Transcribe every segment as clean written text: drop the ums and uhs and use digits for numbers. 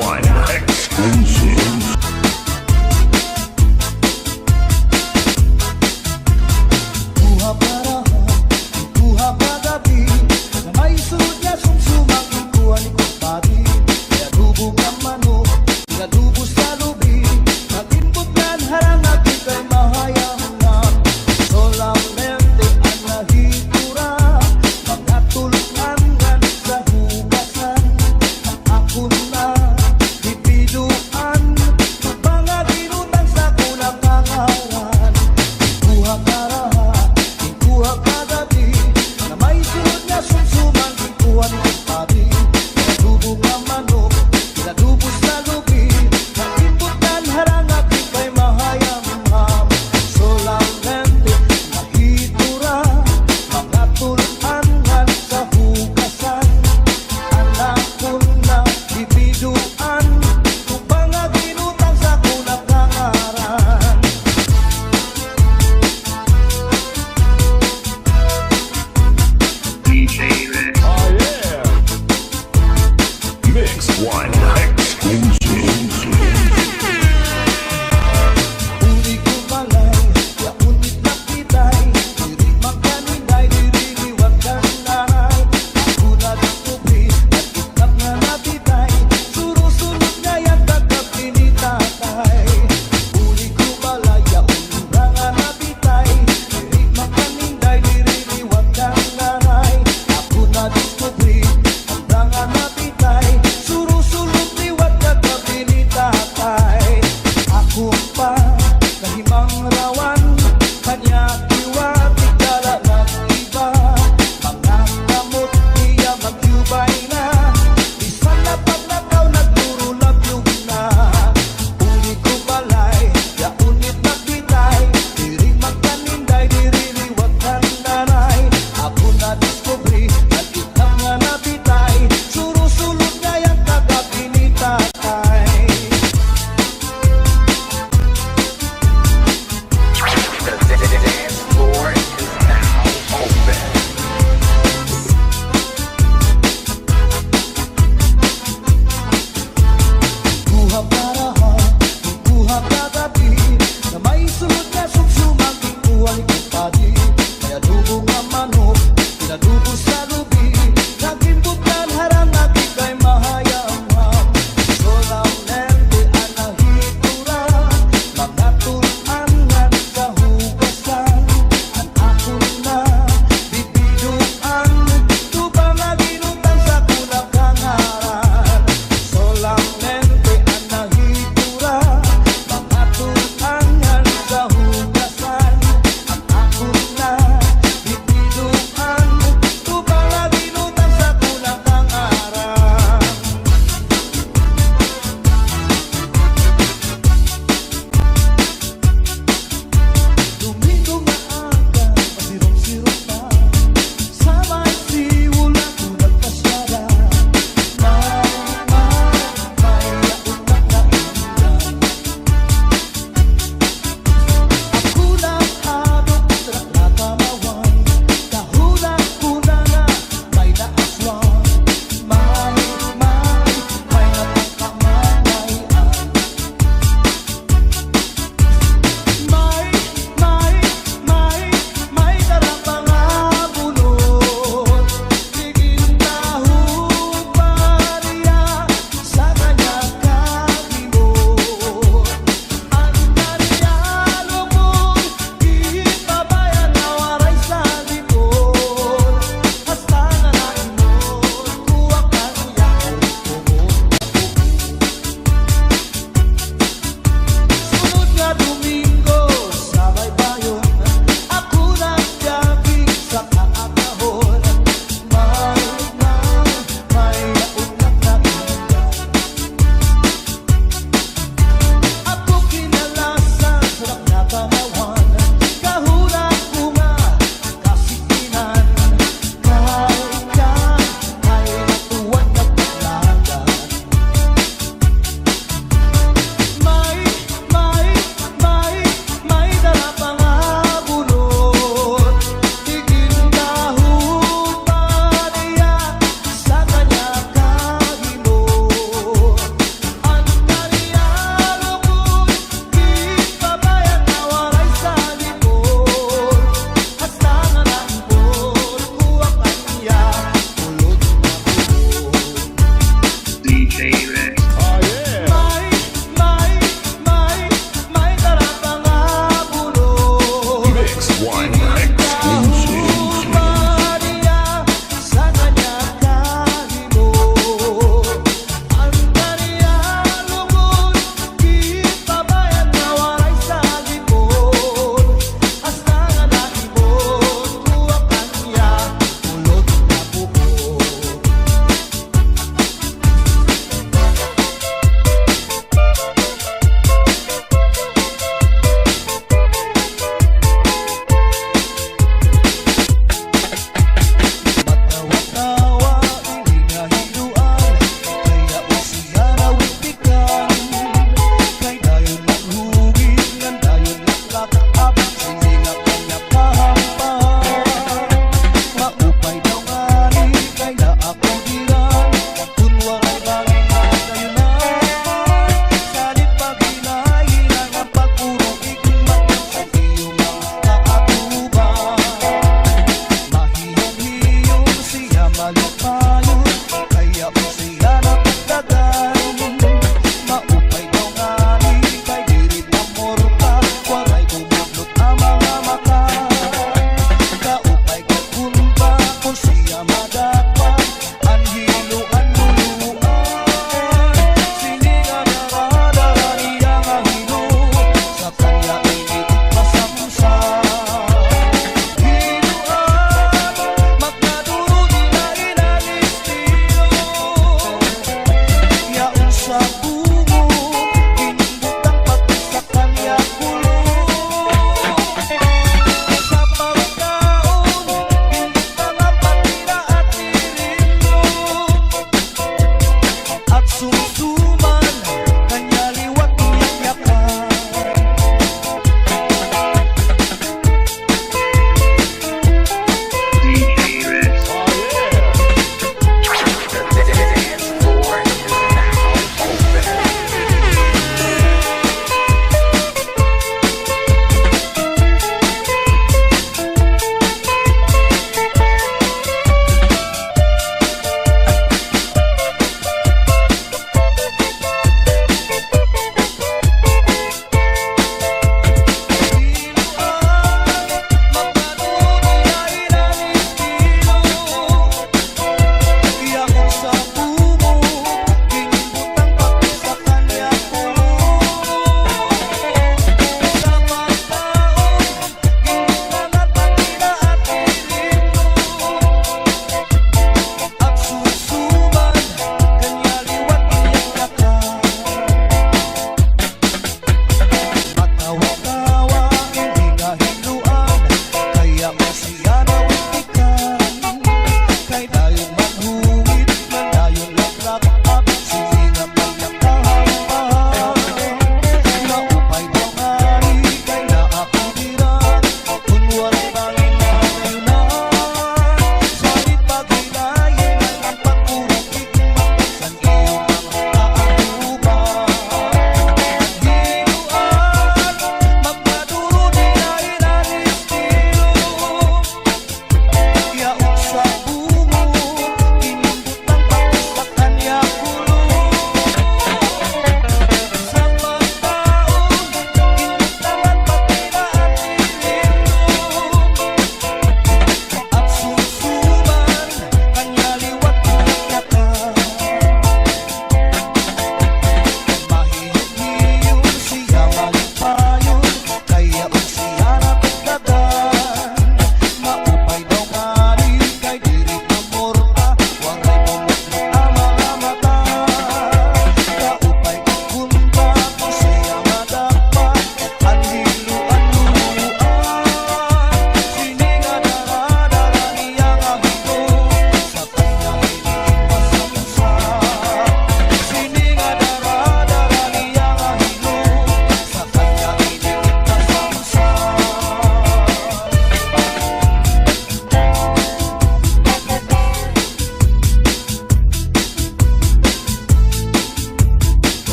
One exclusive. Kuha parahan, kuha pagabi, na may sunod niya sumsumang ikuha ni kumpari. Pinadubog ang manok, pinadubog sa lubi, natimbog harang at ika'y mahayang. Solamente ang nahitura, mga tulunan sa hugasan. Ang ako na dipiduan, mga ginutang sa kunang kangaran. Kuha karaha, kuha kagabi, na may sunod niya sumsumang ikuha ni kumpari. Pinadubog ang manok, pinadubog sa lubi, natimbog harang at ika'y mahayang. Solamente nahitura, mga tulunan sa hugasan. Anak ko na dibiduan, upang ginutang sa kunang kangaran. DJ Rex. Oh yeah. Mix One exclusive. Uli ko balay, ya unit na kitay, diri magkaninday, diri liwag kanay. Ako na diskubri, at itlap nga nabitay, surusunod nga yan kagabi ni tatay. Uli ko balay, ya unit nga nabitay, diri magkaninday, diri liwag kanay. Ako na diskubri, at nga nabitay, surusunod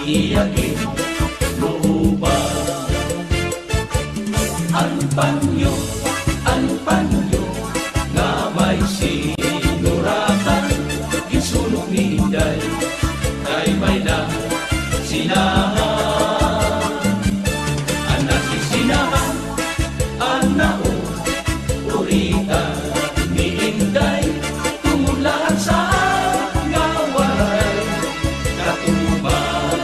iyagin lupa. Ang panyo nga may sinuratan, gisulong ni Inday kay may na sinahan. Anak si sinahan, anak o urita ni Inday, tumulaan sa nga walay katuban.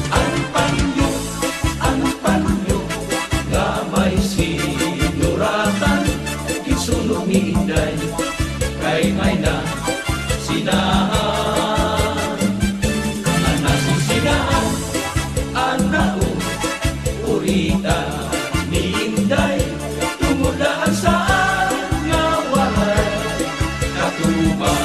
Ang panyo nga may sinuratan, gisulong ni Inday kay may na sinahan. Anak si sinahan, anak o urita ni Inday, tumulaan sa nga walay katuban.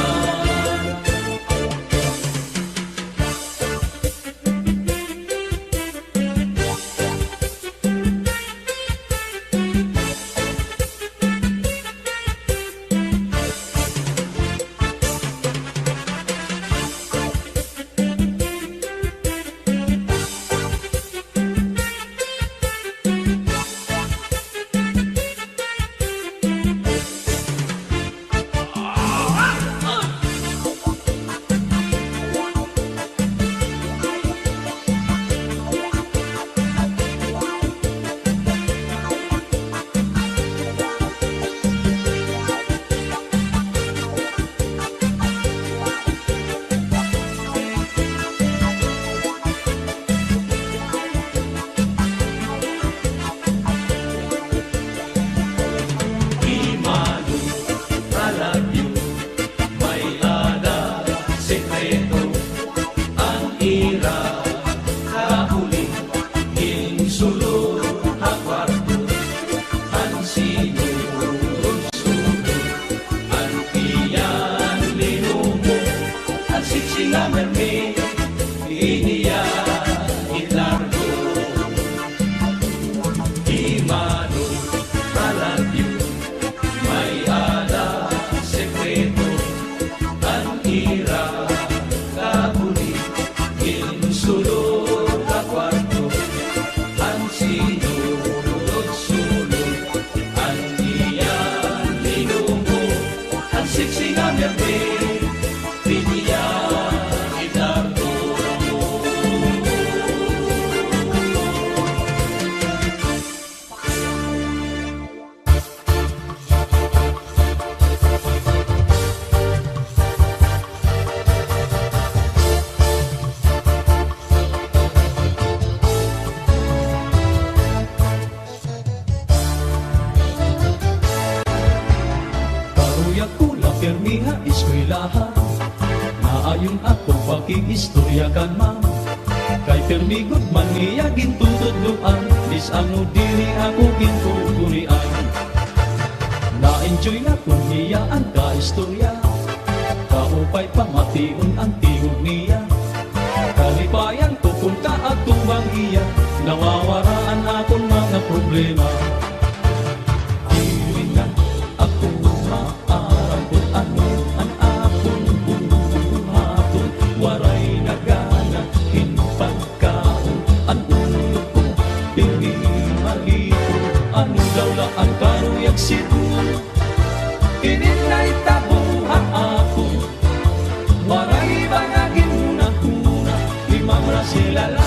Permiha eskwelahan, naayon ako pakikistorya kan ma'am. Kay permigod man niya gintutudluan, dis ano diri ako gintuturian. Na-enjoy na ko niya ang kaistorya, kaupay pamation ang tingog niya. Kalipayan ko kung kaatubang iya, nawawaraan akong mga problema. Dili na ako maaram kung ano ang akong buhaton, waray nagana hinpagkaon. Ang ulo ko hindi malito, ano daw lang ang karuyag sito. Ininay tabuha ako, waray bangagin muna-huna, limang rasilala.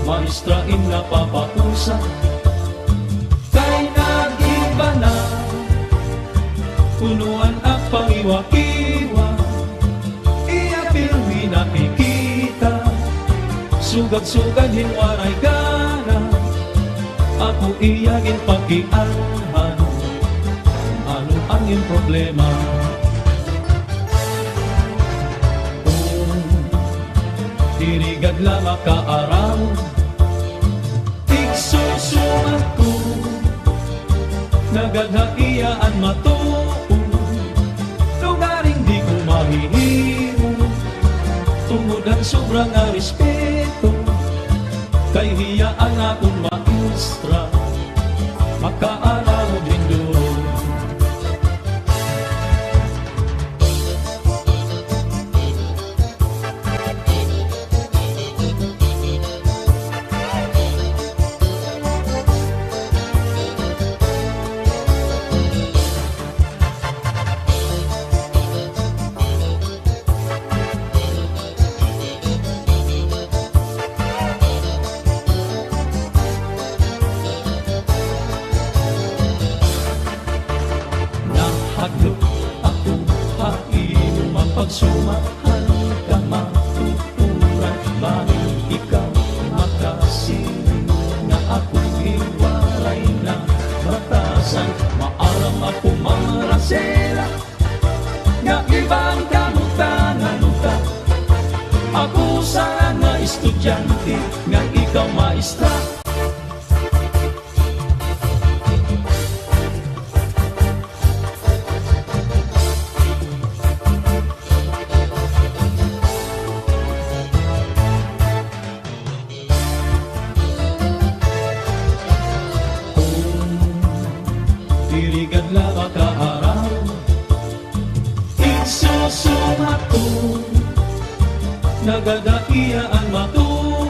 Maestrain na papausa, kay nag-iba na, punuan ang pangiwa-iwa. Iya pirmi nakikita, sugad-sugad hinwaray gana. Ako iyagin pakianhan, ano ang iyong problema? Dirigad lang makaaraw, igsusumat ko, nagadhaiyaan matuon, lugaring di ko sobra nga respeto, kay hiyaan akong maestra, makaaral din doon. Nahadlok ako hain mapagsumahan ka matuturan, bakit ikaw makasiling na akong iwaray na batasan. Maaram ako marasela nga ibang kamutanan ka, ako sana estudyante nga ikaw maestra. Dirigad la makaaraw, isusumat ko, nagadaiaan matuon,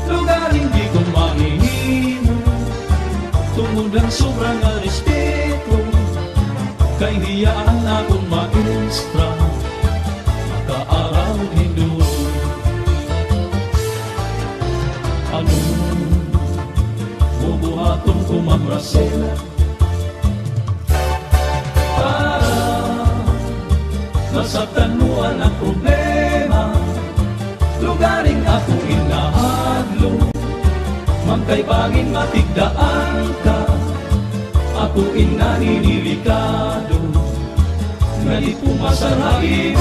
lugar hindi ko mahihimo, tungod ang sobrang nga respeto, kay hiyaan akong maestra, makaaraw hindo. Anong bubuhaton ko mamrasela, masabtan mo ang problema, lugaring ako inahadlo, magkaibangin matigdaan ka, ako inaninilikado, ngali pumasarain.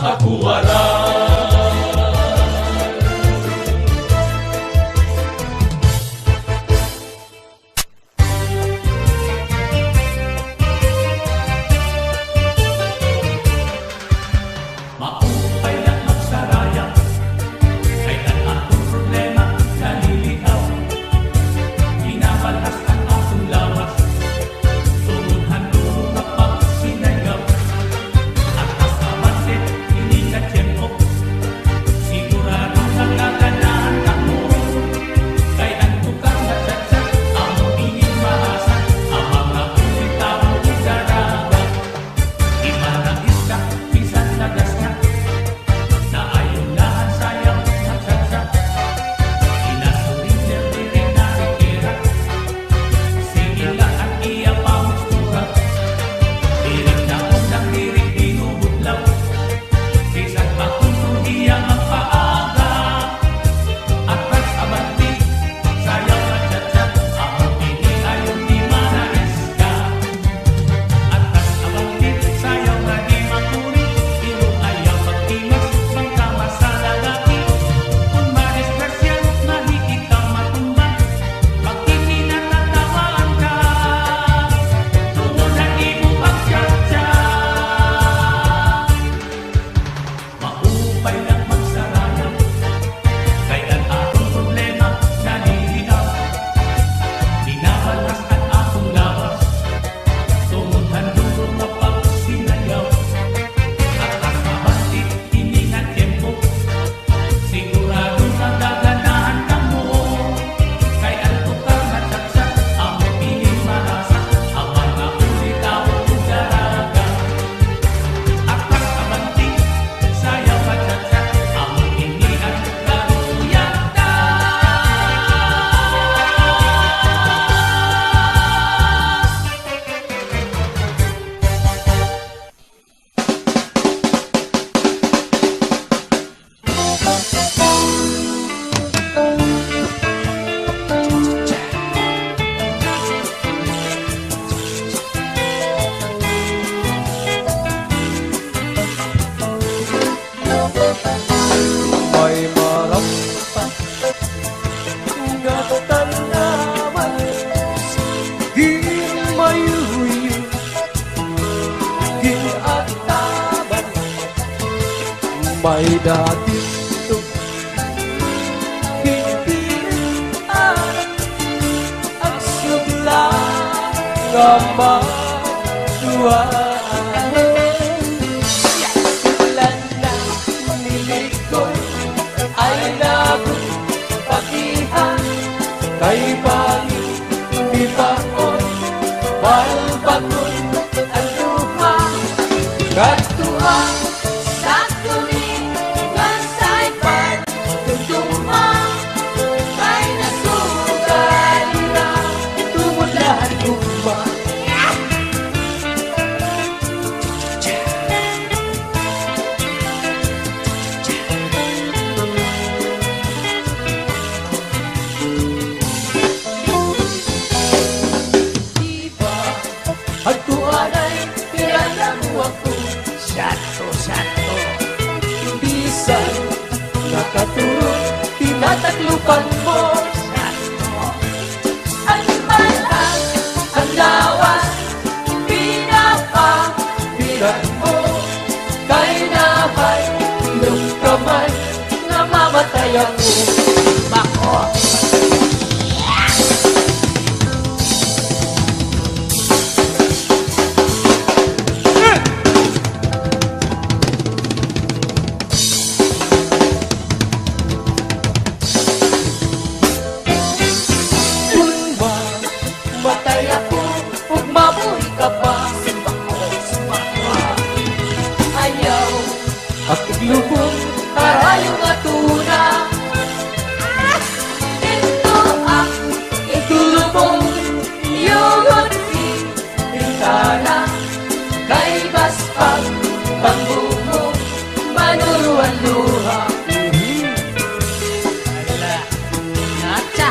Aku waray. Maupay at magsaraya, kailan akong problema naliligaw. Binabalas ang akong lawas, tuluhan luho kapag sinagaw. At asabante, hindi na tiyempo, sigurado kang gaganahan ka mo. Kailan ko kang natsatsak, amo tingin maasa, ang mga ulitaw mo daraga. Imanais ka, minsan nagas ka, na ayaw lahat sayang natsatsak. Inasurin di rin nakikira, sige lang at iya pamustura. Dirig na unang dirig binubudlaw, bisan pa kung iya magpaaga. Atras abanti, sayaw natsatsak, amo tingin ayaw di manais ka. Atras abanti, sayaw nga di makuri, pero ayaw pagtimas, bangkama sa lalaki. Kung madisgrasya, nakikita matumba, pag hindi natatawaan ka, tunod na di mo pagsyatsa. Maupay lang magsaraya, kailan akong problema naliligaw. Binabalas ang akong lawas, tumuhan lulo kapag sinayaw. Atras abante, hindi na tiyempo, sigurado kang gaganahan ka mo. Kailan ko kang natsatsak, amo piling malasa, ang mga ulitaw mo daraga. Atras abante, sayaw natsatsak, amo hindi ang karuyata. May marampas nga tanaman, di mayuyo, di ataban. May datito, pintian, ang sugla nga maduaan. Ulan na nilikoy ay labot pagihan, kay bali di baon, walbagon ang luha. Katuang Sa tuwing masaypan, tugtugma, may nasugal na tumulahan gugma. diba? Hagtuan ay tiranan mo ako, sato-sato. Bisan nakaturog, tinataklupan mo, sato. Ang malang, ang lawas, Pinapabiran mo, kay nabay, ilong kamay, namamatay ako. Bako! Unma, matay ako, ug mabuhi ka pa. ayaw, At iglubong, karayong nga tuna. ito ang Itulubong, iyong bintana, kay baspag, pangbumo, manuruan luha. natsa.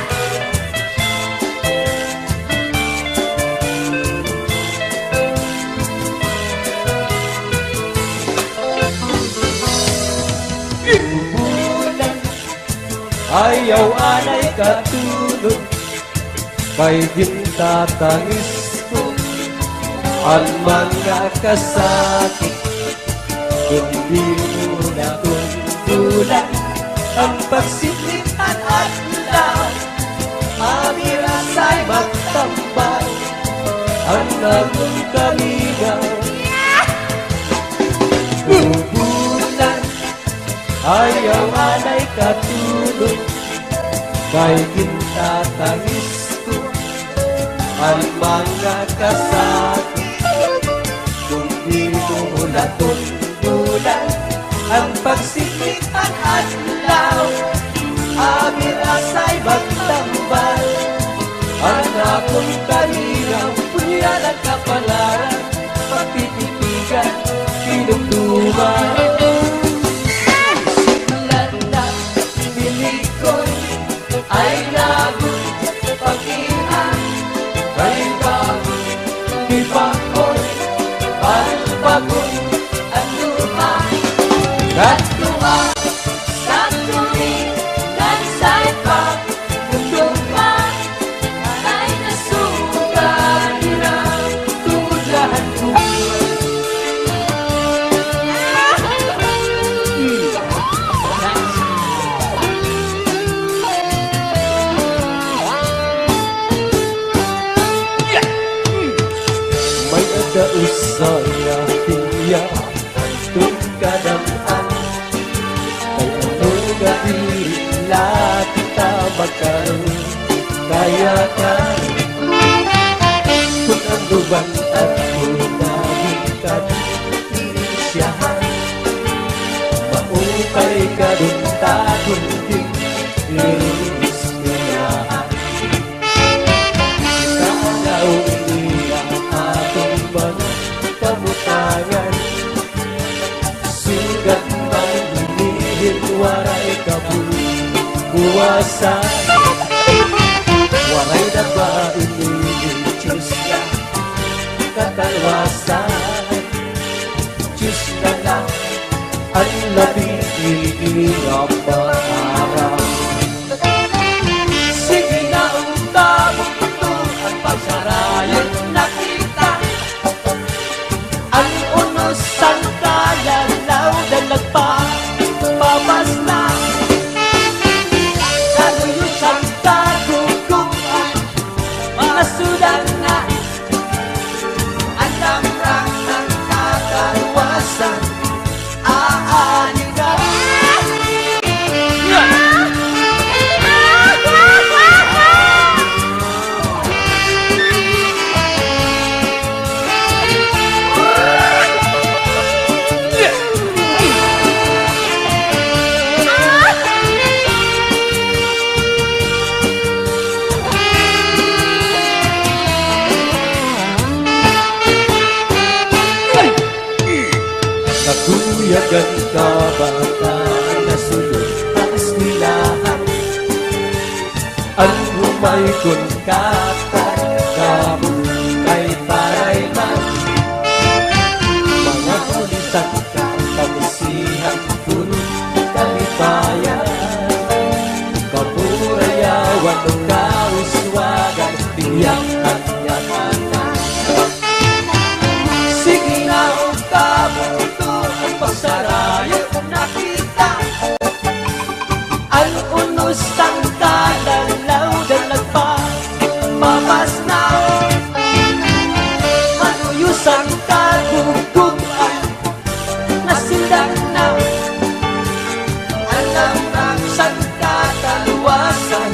Ayaw anay katulog kay gintatangis ko ang mga kasakit. Kundi mo na tuntulan ang pagsilitan at law. Amirasa'y magtambal ang nagong kaligaw. Bubulan, ayaw anay katulog kay gintatangis ko ang mga kasakit. Kung di mo natuntulan ang pagsilitan at law. Amirasa'y magtambal ang akong kaligaw. Punyan ang kapalaran, pagtititigan, pinugtungan. Simulan na binikoy ay nagpagihan. Kay bago, ibakoy, palpagoy, ang luha. Katua, sa tuwing kansay pa, nagdumpa, ay nasugat hirap, tulahan ko. May adaos sa tiya itong kadamhan. Kay ano gabila kita magkaroon kaya ka. Kung ang luban at kunagin ka siyahan, maupay ka dun takong di inisyahan. Ikaw iniyak akong mga kamutangan. Sugat man hinihin waray kabuwasan. Waray na ba ini-Diyos na katalwasan? Diyos na lang ang labing ang pangarap. Sige na ang tamang ito ang pagsarayan nakita. Ang unos ang kalalaw na nagpapapas na. Kaluyos ang kaguguan, mga sudan na. Ang damrang ng kakalwasan, aanin ka. Naguyagan ka bata na sulod ang silahan. Ang humay kun kakay kamu kay paray man. Mga pulisan ka pamusihan kun kalibayan. Kapurayawan o kauswagan tiyak at yakatan. Sige na ang kabuto ang pagsarayo nakita. Ang unos ang kalalaw na nagpapapas na. Manuyos ang kaguguan, nasilang na. Alam ang sangkataluwasan,